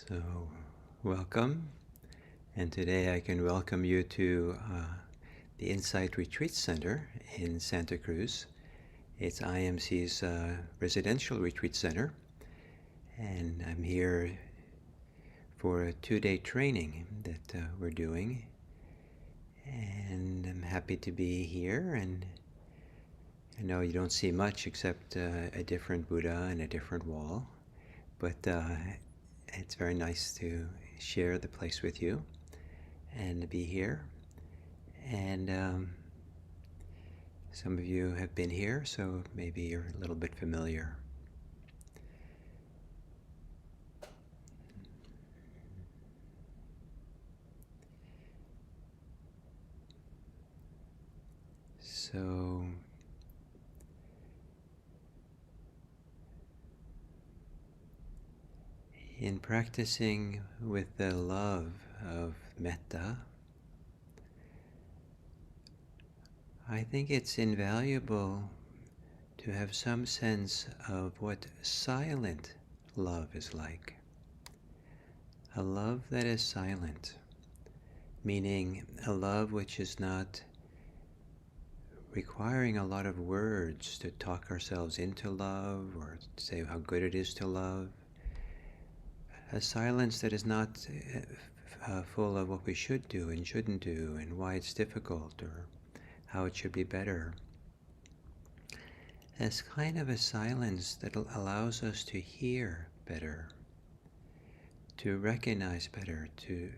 So, welcome, and today I can welcome you to the Insight Retreat Center in Santa Cruz. It's IMC's residential retreat center, and I'm here for a 2-day training that we're doing, and I'm happy to be here. And I know you don't see much except a different Buddha and a different wall, but it's very nice to share the place with you and to be here. And some of you have been here, so maybe you're a little bit familiar. So, in practicing with the love of metta, I think it's invaluable to have some sense of what silent love is like. A love that is silent, meaning a love which is not requiring a lot of words to talk ourselves into love or to say how good it is to love. A silence that is not full of what we should do and shouldn't do and why it's difficult or how it should be better. As kind of a silence that allows us to hear better, to recognize better, to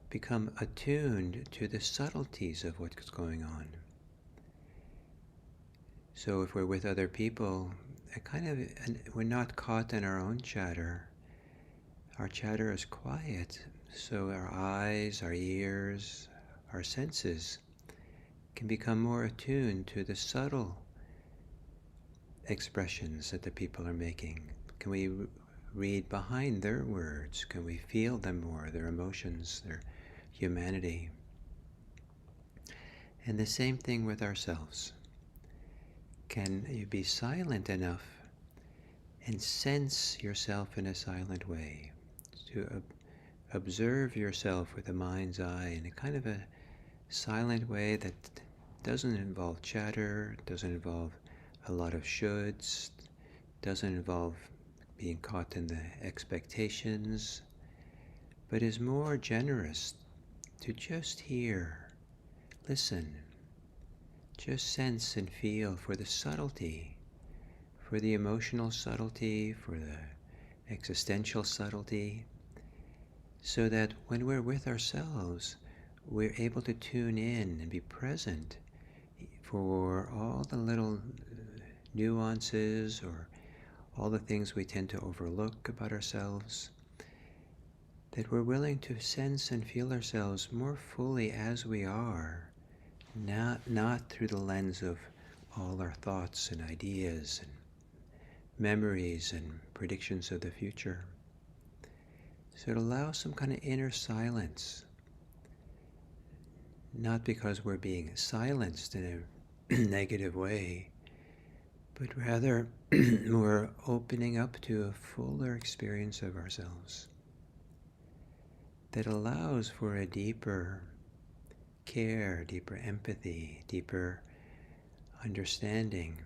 become attuned to the subtleties of what's going on. So if we're with other people, we're not caught in our own chatter. Our chatter is quiet, so our eyes, our ears, our senses can become more attuned to the subtle expressions that the people are making. Can we read behind their words? Can we feel them more, their emotions, their humanity? And the same thing with ourselves. Can you be silent enough and sense yourself in a silent way? To observe yourself with the mind's eye in a kind of a silent way that doesn't involve chatter, doesn't involve a lot of shoulds, doesn't involve being caught in the expectations, but is more generous to just hear, listen, just sense and feel for the subtlety, for the emotional subtlety, for the existential subtlety, so that when we're with ourselves, we're able to tune in and be present for all the little nuances or all the things we tend to overlook about ourselves, that we're willing to sense and feel ourselves more fully as we are, not through the lens of all our thoughts and ideas and memories and predictions of the future. So it allows some kind of inner silence, not because we're being silenced in a negative way, but rather we're opening up to a fuller experience of ourselves that allows for a deeper care, deeper empathy, deeper understanding,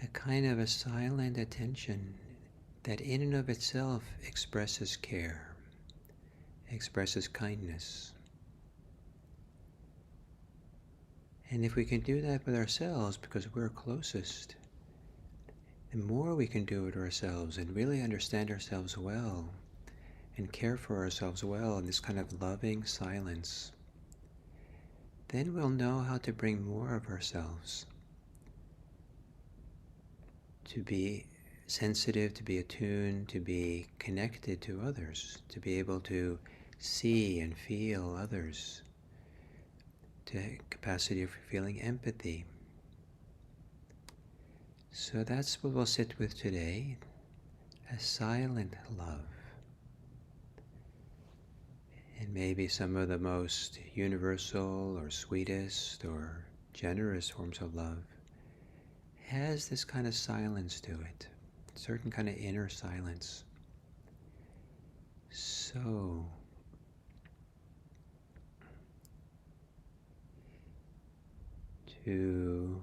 a kind of a silent attention that in and of itself expresses care, expresses kindness. And if we can do that with ourselves because we're closest, the more we can do it ourselves and really understand ourselves well and care for ourselves well in this kind of loving silence, then we'll know how to bring more of ourselves to be sensitive, to be attuned, to be connected to others, to be able to see and feel others, to capacity for feeling empathy. So that's what we'll sit with today, a silent love. And maybe some of the most universal or sweetest or generous forms of love has this kind of silence to it. certain kind of inner silence. So, to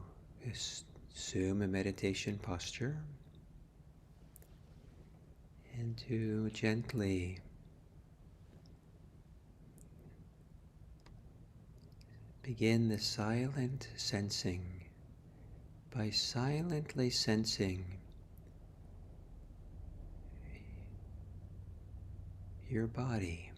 assume a meditation posture and to gently begin the silent sensing by silently sensing your body.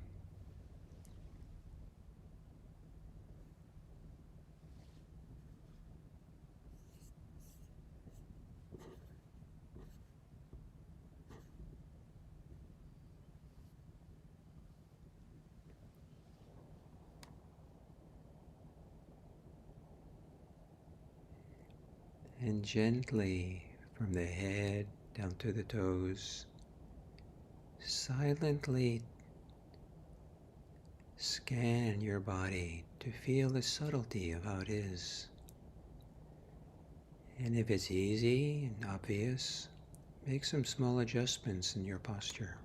And gently from the head down to the toes, silently scan your body to feel the subtlety of how it is. And if it's easy and obvious, make some small adjustments in your posture.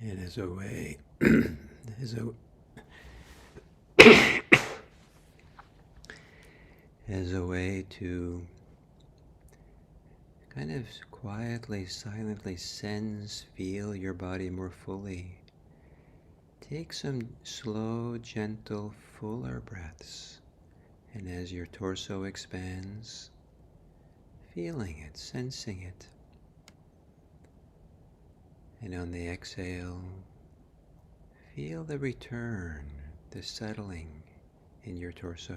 And as a way, as a, as a way to kind of quietly, silently sense, feel your body more fully, take some slow, gentle, fuller breaths. And as your torso expands, feeling it, sensing it. And on the exhale, feel the return, the settling in your torso.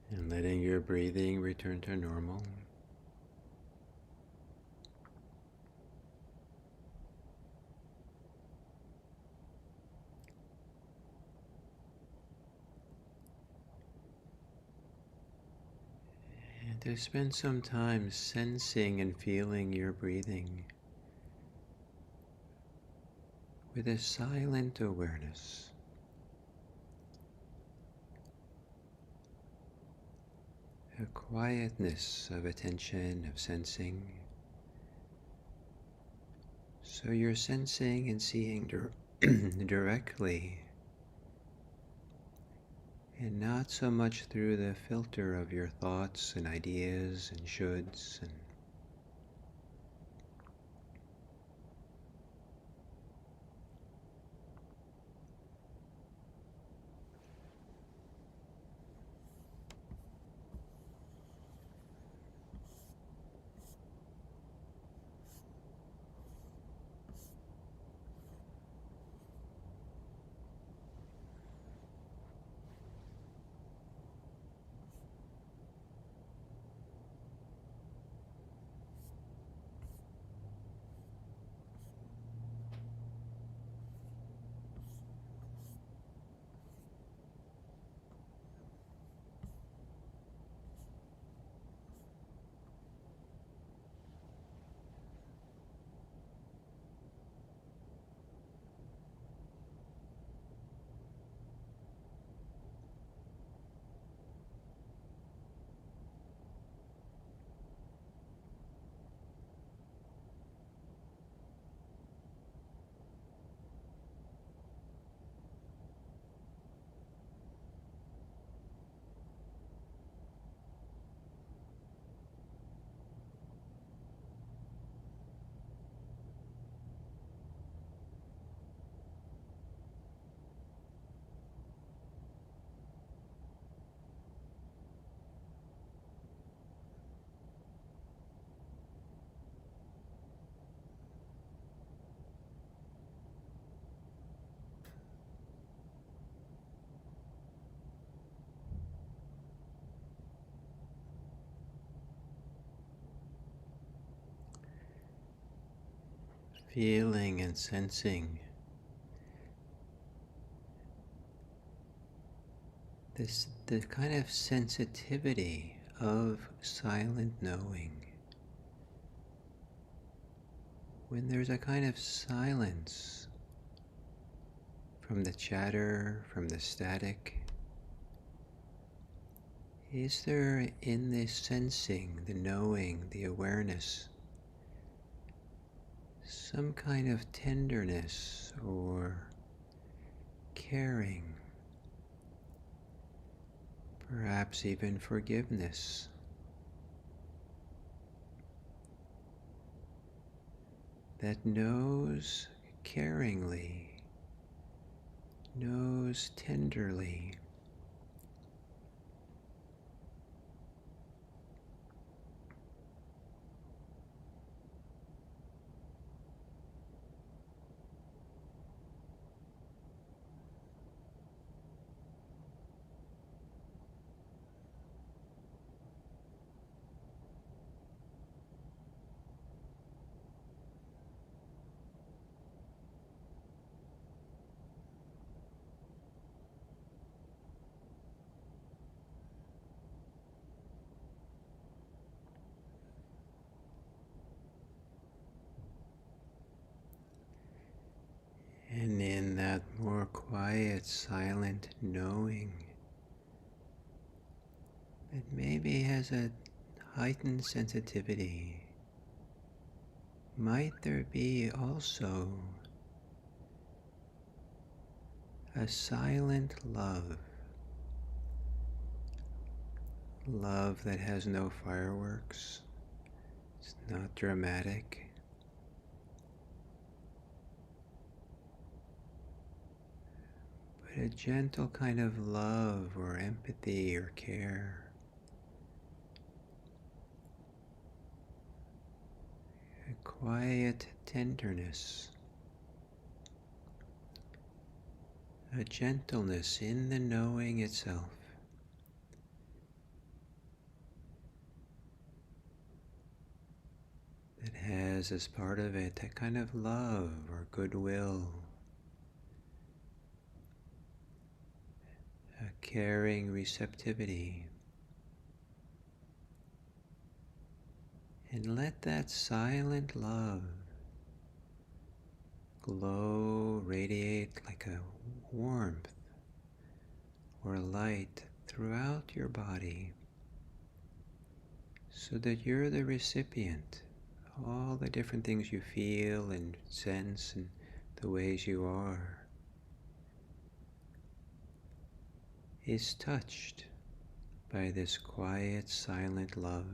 And letting your breathing return to normal. And to spend some time sensing and feeling your breathing with a silent awareness. A quietness of attention, of sensing. So you're sensing and seeing directly, and not so much through the filter of your thoughts and ideas and shoulds and feeling and sensing the kind of sensitivity of silent knowing. When there's a kind of silence from the chatter, from the static, is there in this sensing, the knowing, the awareness, some kind of tenderness or caring, perhaps even forgiveness, that knows caringly, knows tenderly, and in that more quiet, silent knowing that maybe has a heightened sensitivity, might there be also a silent love, love that has no fireworks, it's not dramatic, but a gentle kind of love or empathy or care, a quiet tenderness, a gentleness in the knowing itself that has as part of it a kind of love or goodwill, a caring receptivity. And let that silent love glow, radiate like a warmth or light throughout your body, so that you're the recipient. All the different things you feel and sense and the ways you are is touched by this quiet, silent love.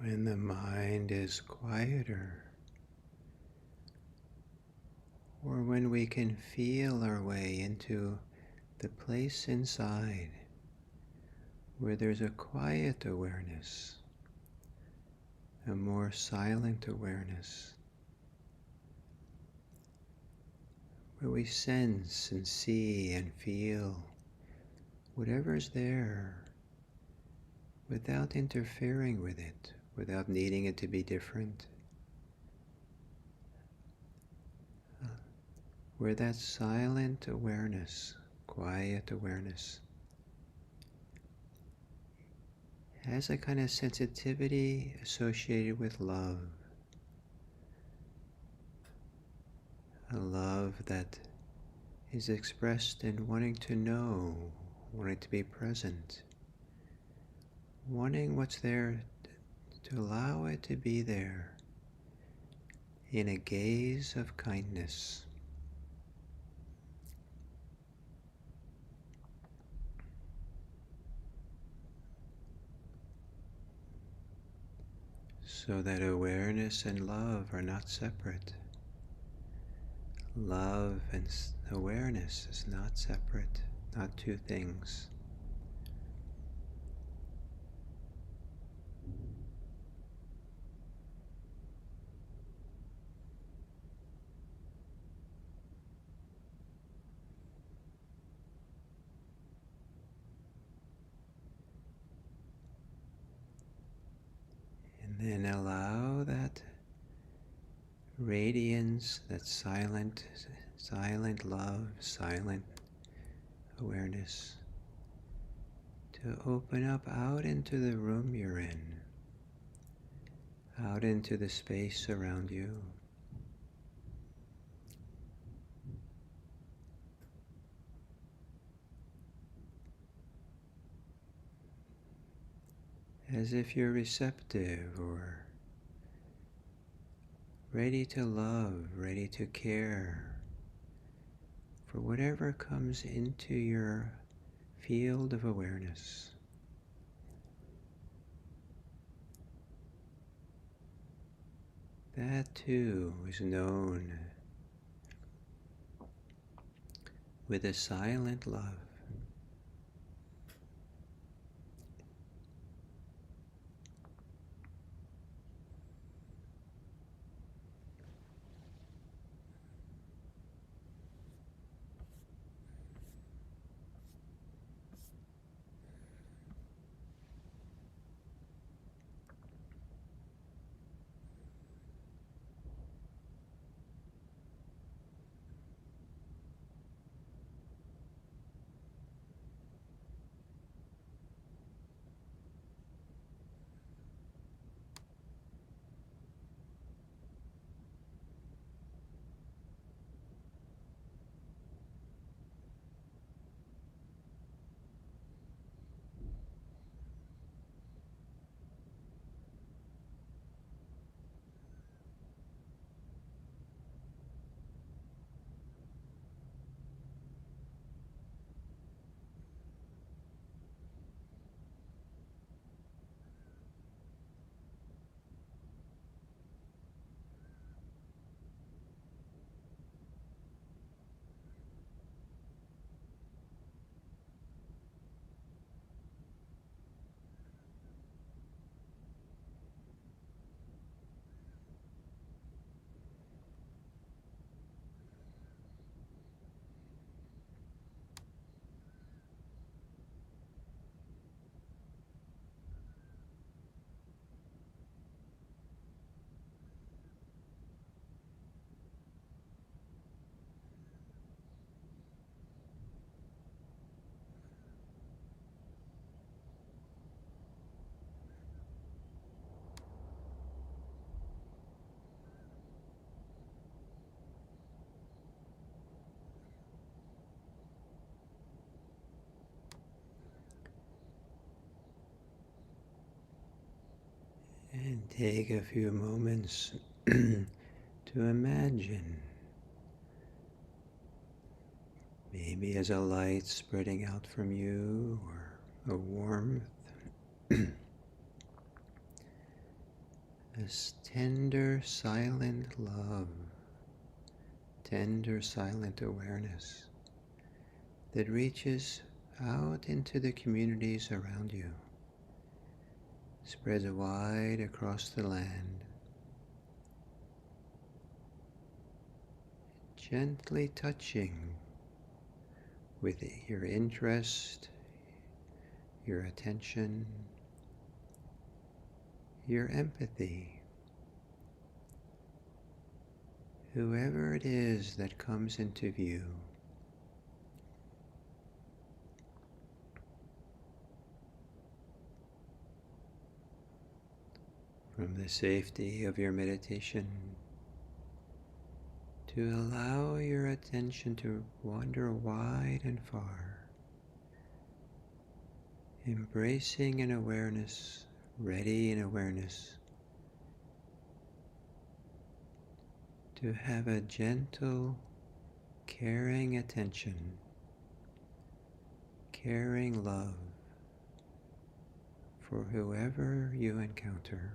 when the mind is quieter, or when we can feel our way into the place inside where there's a quiet awareness, a more silent awareness, where we sense and see and feel whatever's there without interfering with it, without needing it to be different. Where that silent awareness, quiet awareness, has a kind of sensitivity associated with love. A love that is expressed in wanting to know, wanting to be present, wanting what's there to allow it to be there in a gaze of kindness. So that awareness and love are not separate. Love and awareness is not separate, not two things. And then allow that radiance, that silent love, silent awareness to open up out into the room you're in, out into the space around you. As if you're receptive or ready to love, ready to care for whatever comes into your field of awareness. That too is known with a silent love. And take a few moments to imagine, maybe as a light spreading out from you or a warmth, this tender, silent love, tender, silent awareness that reaches out into the communities around you, spreads wide across the land, gently touching with your interest, your attention, your empathy, whoever it is that comes into view. From the safety of your meditation, to allow your attention to wander wide and far, embracing an awareness, ready in awareness, to have a gentle, caring attention, caring love for whoever you encounter.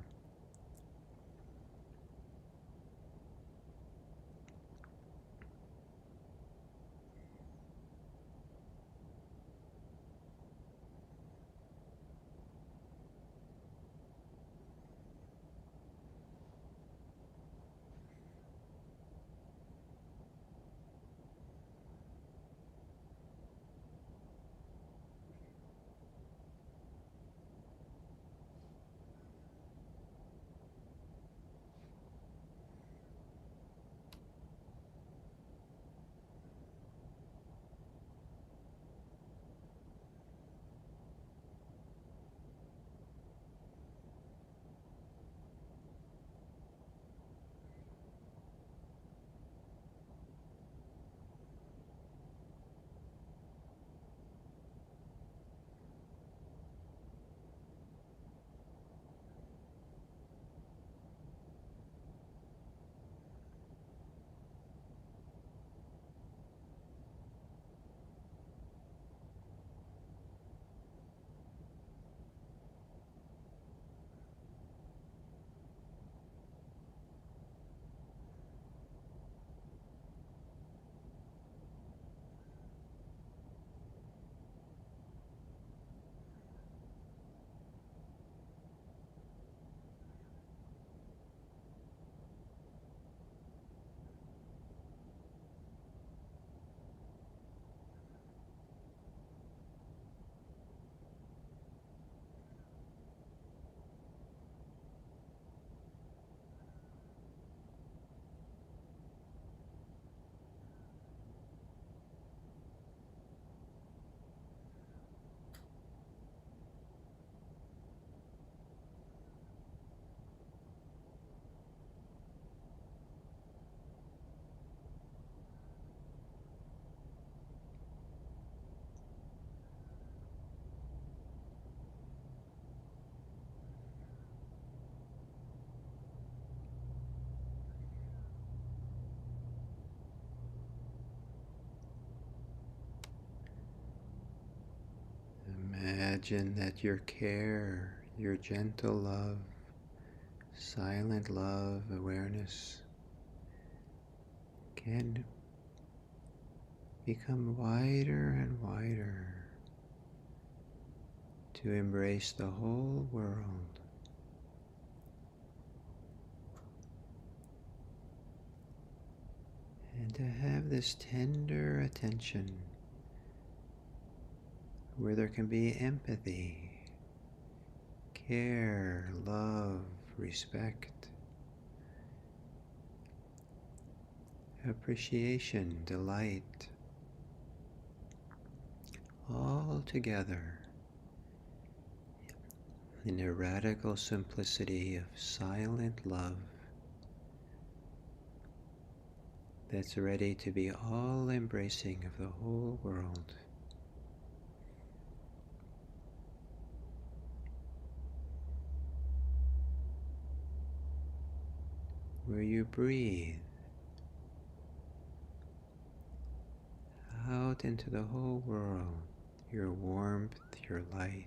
Imagine that your care, your gentle love, silent love, awareness can become wider and wider to embrace the whole world. And to have this tender attention where there can be empathy, care, love, respect, appreciation, delight, all together in a radical simplicity of silent love that's ready to be all embracing of the whole world. Where you breathe out into the whole world, your warmth, your light.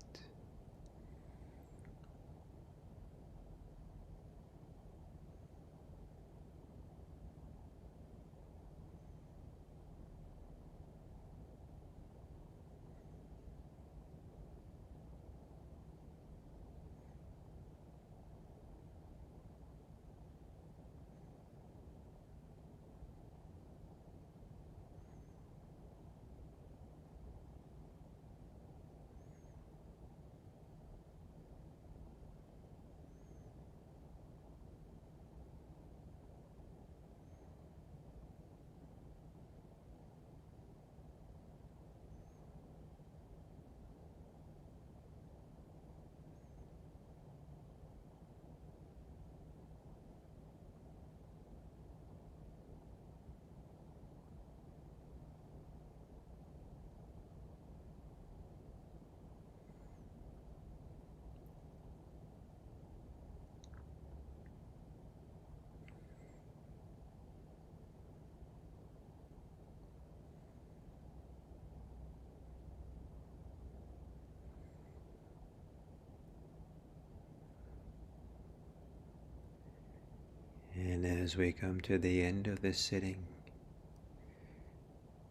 And as we come to the end of this sitting,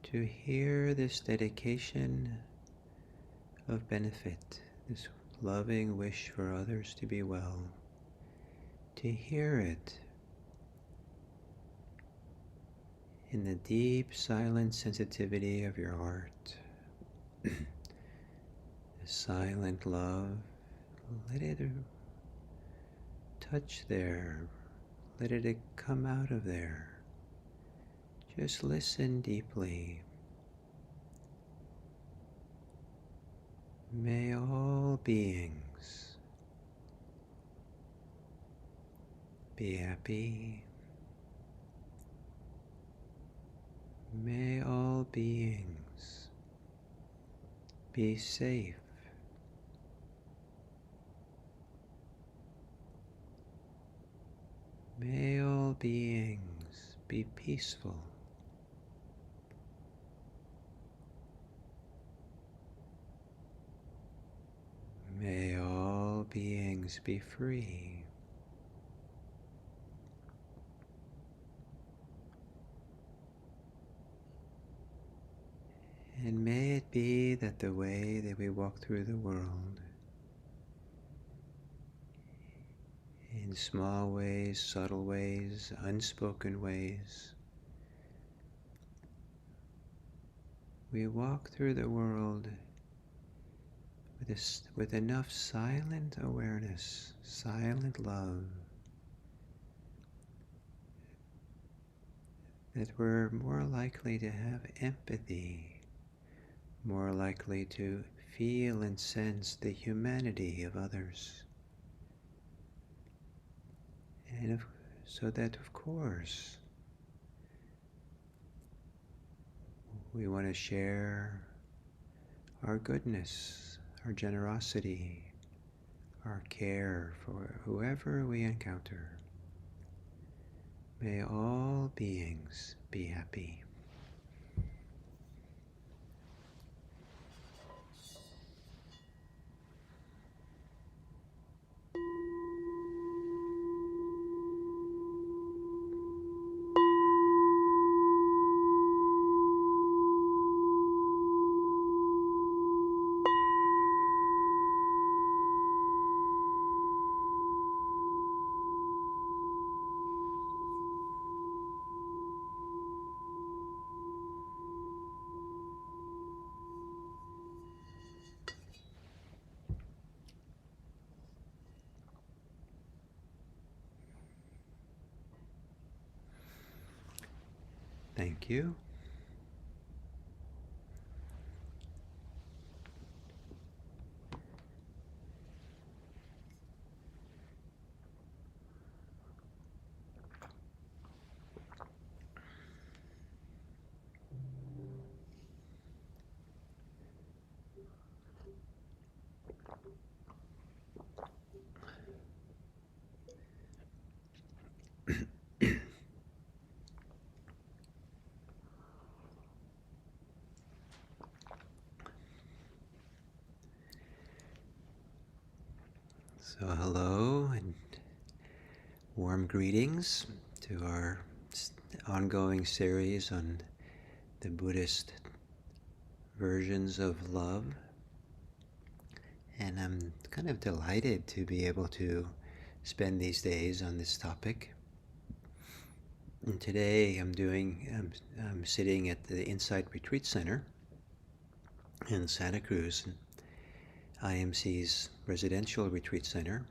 to hear this dedication of benefit, this loving wish for others to be well, to hear it in the deep, silent sensitivity of your heart, the silent love, let it touch there, let it come out of there. Just listen deeply. May all beings be happy. May all beings be safe. May all beings be peaceful. May all beings be free. And may it be that the way that we walk through the world, in small ways, subtle ways, unspoken ways, we walk through the world with enough silent awareness, silent love, that we're more likely to have empathy, more likely to feel and sense the humanity of others. And so that, of course, we want to share our goodness, our generosity, our care for whoever we encounter. May all beings be happy. Thank you. So hello and warm greetings to our ongoing series on the Buddhist versions of love. And I'm kind of delighted to be able to spend these days on this topic. And today I'm sitting at the Insight Retreat Center in Santa Cruz, IMC's residential retreat center.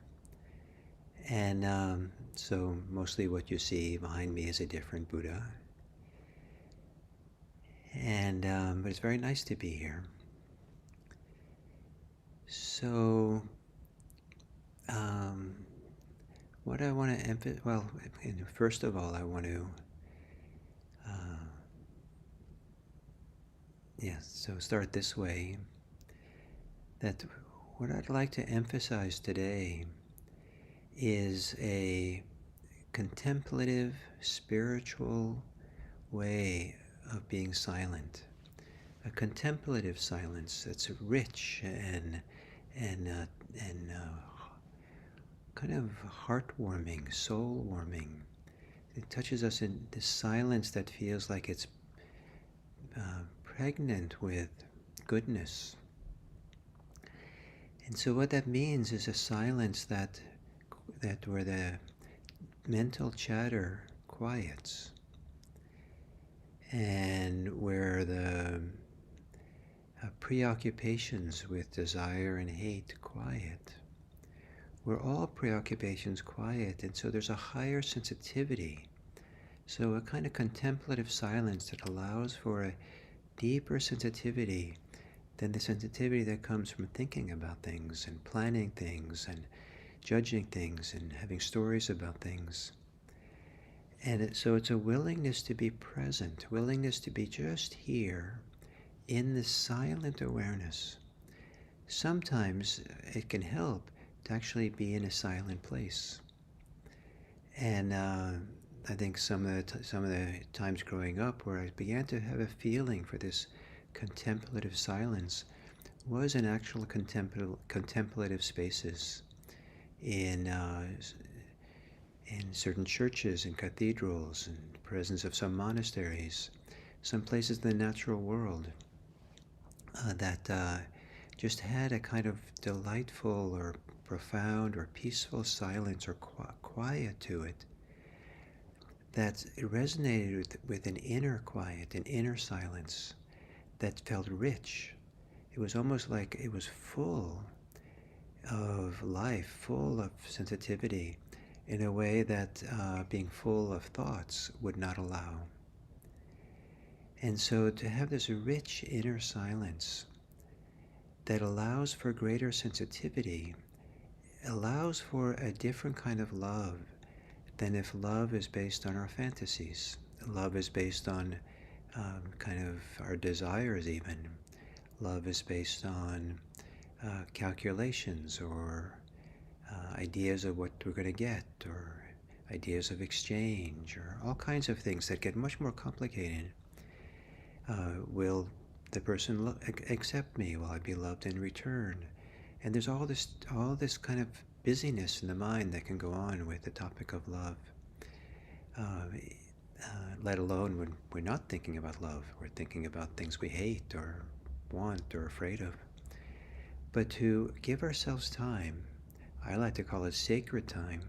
And so mostly what you see behind me is a different Buddha. But it's very nice to be here. So what I want to emphasize, well, first of all, I want to, so start this way, that what I'd like to emphasize today is a contemplative, spiritual way of being silent. A contemplative silence that's rich and kind of heartwarming, soul-warming. it touches us in this silence that feels like it's pregnant with goodness. And so what that means is a silence that where the mental chatter quiets, and where the preoccupations with desire and hate quiet, where all preoccupations quiet, and so there's a higher sensitivity. So a kind of contemplative silence that allows for a deeper sensitivity than the sensitivity that comes from thinking about things and planning things and judging things and having stories about things. And so it's a willingness to be present, willingness to be just here in this silent awareness. Sometimes it can help to actually be in a silent place. And I think some of the times growing up where I began to have a feeling for this contemplative silence was in actual contemplative spaces in certain churches and cathedrals, and the presence of some monasteries, some places in the natural world that just had a kind of delightful or profound or peaceful silence or quiet to it that resonated with an inner quiet, an inner silence that felt rich. It was almost like it was full of life, full of sensitivity, in a way that being full of thoughts would not allow. And so to have this rich inner silence that allows for greater sensitivity, allows for a different kind of love than if love is based on our fantasies. Love is based on kind of our desires even. Love is based on calculations or ideas of what we're going to get, or ideas of exchange, or all kinds of things that get much more complicated. Will the person accept me? Will I be loved in return? And there's all this kind of busyness in the mind that can go on with the topic of love, let alone when we're not thinking about love. We're thinking about things we hate or want or afraid of. But to give ourselves time, I like to call it sacred time,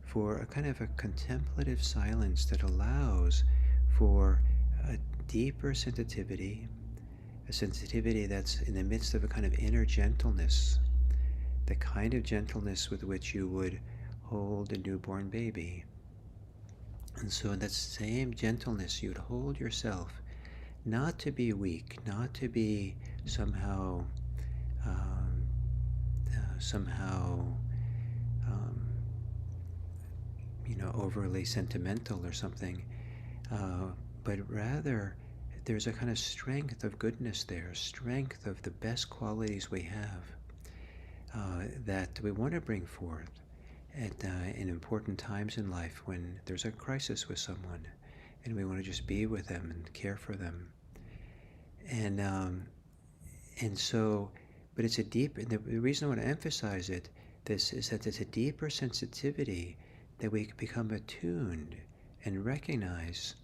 for a kind of a contemplative silence that allows for a deeper sensitivity, a sensitivity that's in the midst of a kind of inner gentleness, the kind of gentleness with which you would hold a newborn baby. And so in that same gentleness, you'd hold yourself, not to be weak, not to be somehow overly sentimental or something, but rather there's a kind of strength of goodness there, strength of the best qualities we have that we want to bring forth in important times in life when there's a crisis with someone and we want to just be with them and care for them. And so, but it's a deep, and the reason I want to emphasize this is that it's a deeper sensitivity that we become attuned and recognize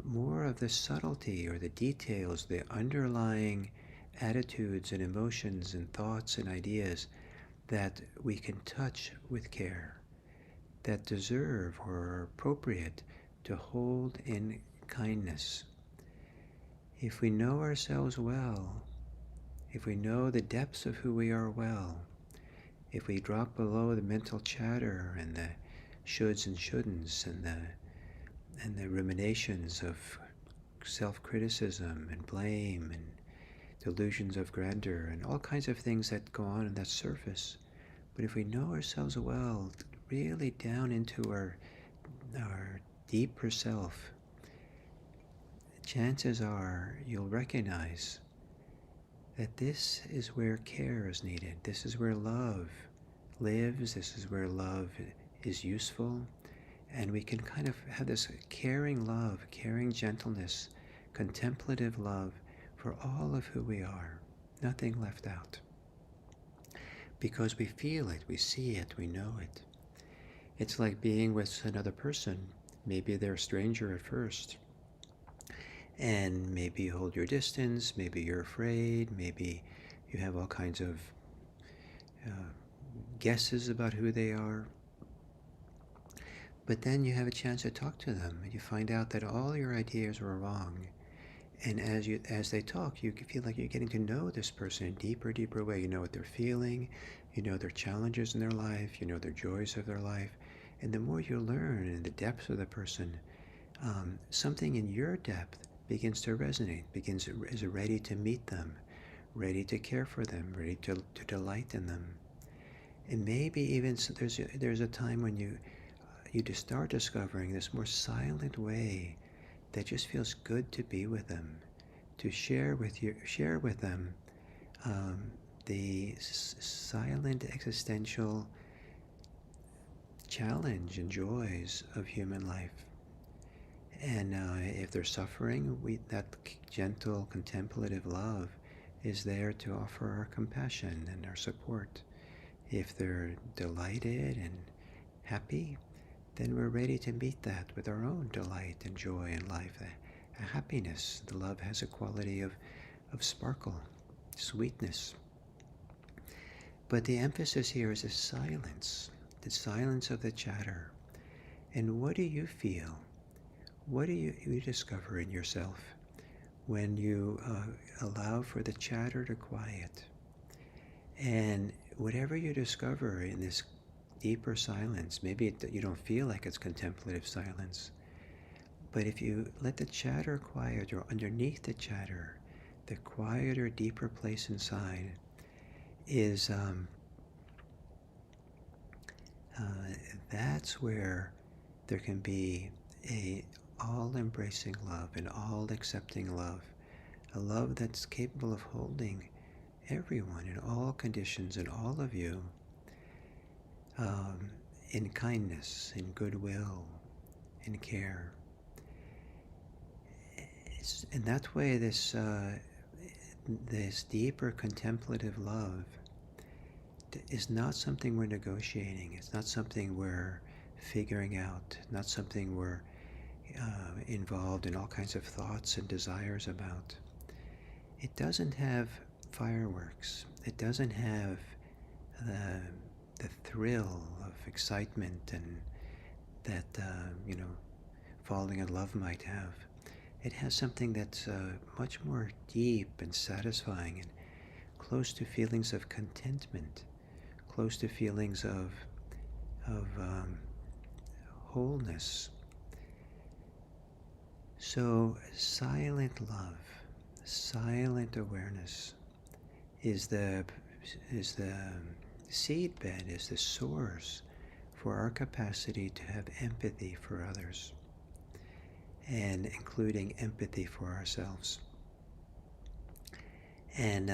more of the subtlety or the details, the underlying attitudes and emotions and thoughts and ideas that we can touch with care, that deserve or are appropriate to hold in kindness. If we know ourselves well, if we know the depths of who we are well, if we drop below the mental chatter and the shoulds and shouldn'ts and the ruminations of self-criticism and blame and delusions of grandeur and all kinds of things that go on that surface, but if we know ourselves well, really down into our deeper self, chances are you'll recognize that this is where care is needed. This is where love lives. This is where love is useful. And we can kind of have this caring love, caring gentleness, contemplative love for all of who we are. Nothing left out. Because we feel it, we see it, we know it. It's like being with another person Maybe they're a stranger at first. And maybe you hold your distance, maybe you're afraid, maybe you have all kinds of uh, guesses about who they are. But then you have a chance to talk to them, and you find out that all your ideas were wrong. And as they talk, you feel like you're getting to know this person in a deeper, deeper way. You know what they're feeling, you know their challenges in their life, you know their joys of their life. And the more you learn in the depths of the person, something in your depth begins to resonate, is ready to meet them, ready to care for them, ready to delight in them. And maybe even there's a time when you just start discovering this more silent way that just feels good to be with them, to share with them um, the silent existential challenge and joys of human life. And if they're suffering, that gentle contemplative love is there to offer our compassion and our support. If they're delighted and happy, then we're ready to meet that with our own delight and joy in life, a happiness. The love has a quality of sparkle, sweetness. But the emphasis here is the silence of the chatter. And what do you feel? What do you discover in yourself when you allow for the chatter to quiet? And whatever you discover in this deeper silence, maybe you don't feel like it's contemplative silence, but if you let the chatter quiet, or underneath the chatter, the quieter, deeper place inside is that's where there can be a all-embracing love, an all-accepting love, a love that's capable of holding everyone in all conditions and all of you in kindness, in goodwill, in care. In that way, this deeper contemplative love is not something we're negotiating. It's not something we're figuring out. Not something we're involved in all kinds of thoughts and desires about. It doesn't have fireworks. It doesn't have the thrill of excitement and that falling in love might have. It has something that's much more deep and satisfying and close to feelings of contentment, close to feelings of wholeness. So silent love, silent awareness is the seedbed, is the source for our capacity to have empathy for others, and including empathy for ourselves. And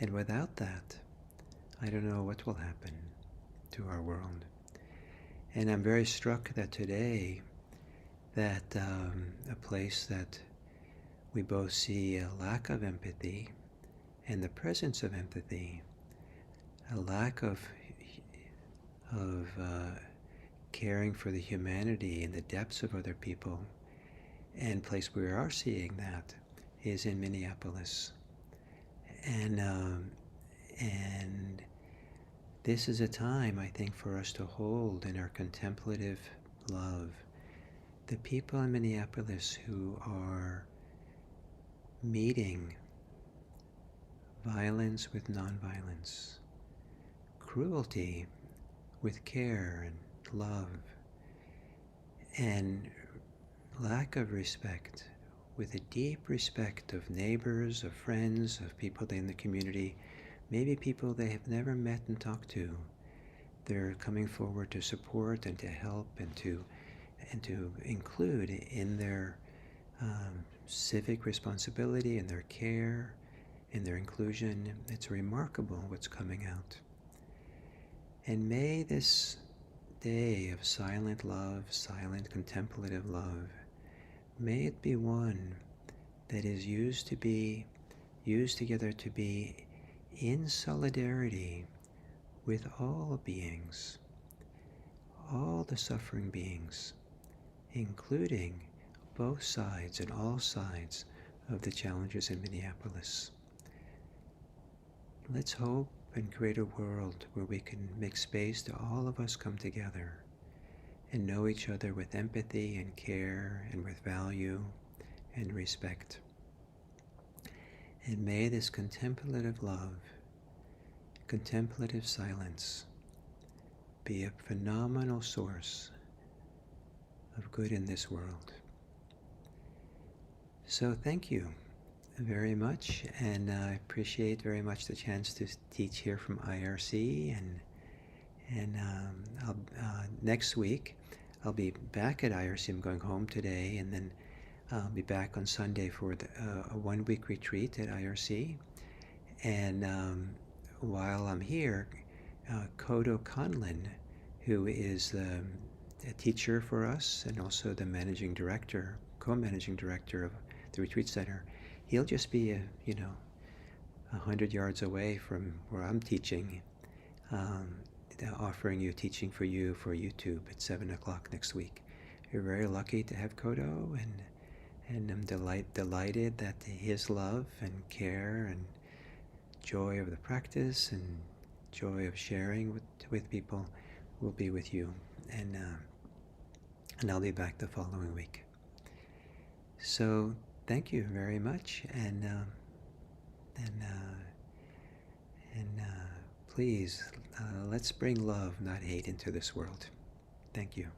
and without that, I don't know what will happen to our world. And I'm very struck that today, that a place that we both see a lack of empathy and the presence of empathy, a lack of caring for the humanity and the depths of other people, and place where we are seeing that is in Minneapolis. And this is a time, I think, for us to hold in our contemplative love the people in Minneapolis who are meeting violence with nonviolence, cruelty with care and love, and lack of respect with a deep respect of neighbors, of friends, of people in the community, maybe people they have never met and talked to. They're coming forward to support and to help and to include in their civic responsibility and their care and their inclusion. It's remarkable what's coming out. And may this day of silent love, silent contemplative love, may it be one that is used together to be in solidarity with all beings, all the suffering beings, including both sides and all sides of the challenges in Minneapolis. Let's hope and create a world where we can make space to all of us come together and know each other with empathy and care and with value and respect. And may this contemplative love, contemplative silence, be a phenomenal source of good in this world. So thank you very much, and I appreciate very much the chance to teach here from IRC, and next week I'll be back at IRC. I'm going home today, and then I'll be back on Sunday for a one-week retreat at IRC. And while I'm here, Kodo Conlin, who is a teacher for us and also the managing director, co-managing director of the retreat center, he'll just be 100 yards away from where I'm teaching, offering you teaching for you for YouTube at 7 o'clock next week. You're very lucky to have Kodo, and I'm delighted that his love and care and joy of the practice and joy of sharing with people will be with you, and I'll be back the following week. So thank you very much, and please let's bring love, not hate, into this world. Thank you.